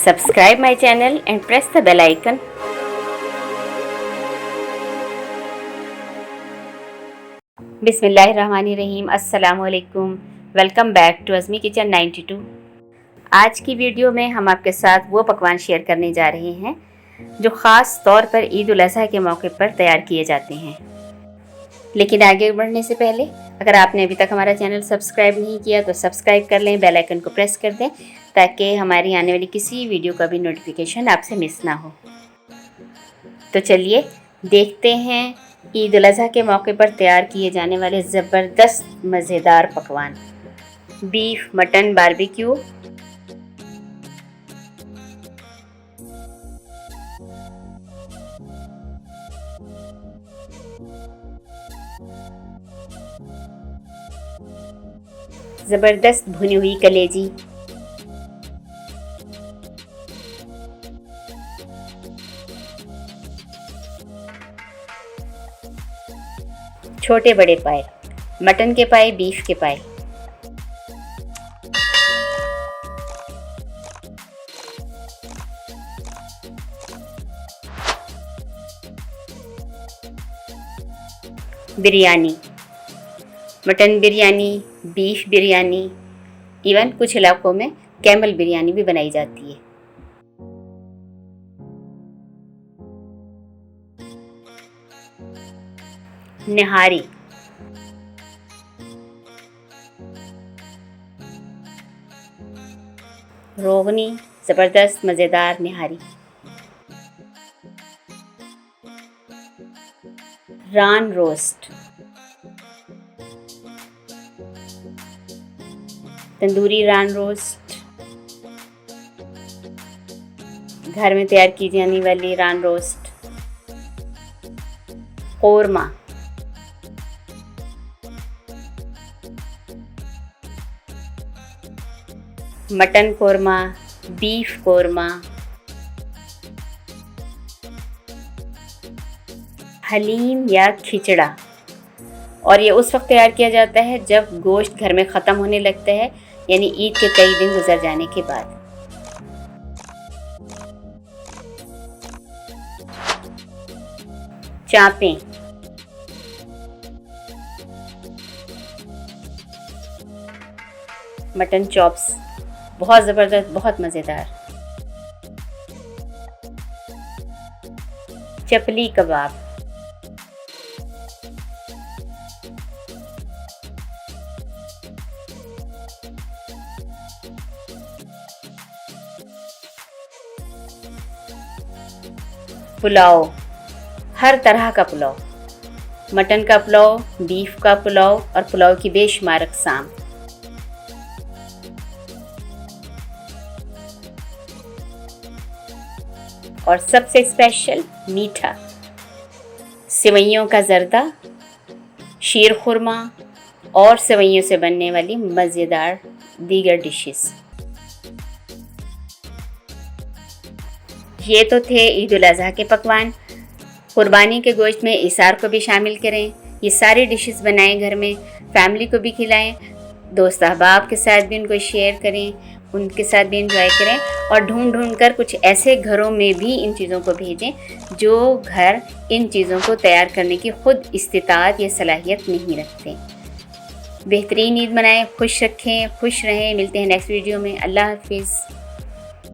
Subscribe my channel and press the bell icon. बिस्मिल्लाहिर्रहमानिर्रहीम। अस्सलाम वालेकुम। Welcome back to Azmi kitchen 92। आज की वीडियो में हम आपके साथ वो पकवान शेयर करने जा रहे हैं जो ख़ास तौर पर ईद उल अज़हा के मौके पर तैयार किए जाते हैं। लेकिन आगे बढ़ने से पहले अगर आपने अभी तक हमारा चैनल सब्सक्राइब नहीं किया तो सब्सक्राइब कर लें, बेल आइकन को प्रेस कर दें ताकि हमारी आने वाली किसी वीडियो का भी नोटिफिकेशन आपसे मिस ना हो। तो चलिए देखते हैं ईद उल अज़हा के मौके पर तैयार किए जाने वाले ज़बरदस्त मज़ेदार पकवान। बीफ मटन बारबेक्यू, ज़बरदस्त भुनी हुई कलेजी, छोटे बड़े पाए, मटन के पाए, बीफ के पाए, biryani, mutton biryani, beef biryani, even कुछ इलाकों में कैमल बिरयानी भी बनाई जाती है। निहारी, रोगनी, ज़बरदस्त मज़ेदार निहारी, रान रोस्ट, तंदूरी रान रोस्ट, घर में तैयार की जाने वाली रान roast, korma, mutton korma, beef korma, haleem या खिचड़ा। और ये उस वक्त तैयार किया जाता है जब गोश्त घर में ख़त्म होने लगता है, यानी ईद के कई दिन गुजर जाने के बाद। चाँपें, मटन चॉप्स, बहुत ज़बरदस्त, बहुत मज़ेदार। चपली कबाब, पुलाव, हर तरह का पुलाव, मटन का पुलाव, बीफ का पुलाव और पुलाव की बेशुमार अक़साम। और सबसे स्पेशल मीठा, सेवइयों का ज़र्दा, शीर खुरमा और सेवइयों से बनने वाली मज़ेदार दीगर डिशेस। ये तो थे ईद उल अज़हा के पकवान। कुर्बानी के गोश्त में इसार को भी शामिल करें। ये सारी डिशेस बनाएं, घर में फैमिली को भी खिलाएं, दोस्त अहबाब के साथ भी उनको शेयर करें, उनके साथ भी इंजॉय करें। और ढूंढ कर कुछ ऐसे घरों में भी इन चीज़ों को भेजें जो घर इन चीज़ों को तैयार करने की खुद इस्तिताअत या सलाहियत नहीं रखते। बेहतरीन ईद मनाएं, खुश रखें, खुश रहें। मिलते हैं नेक्स्ट वीडियो में। अल्लाह हाफिज़।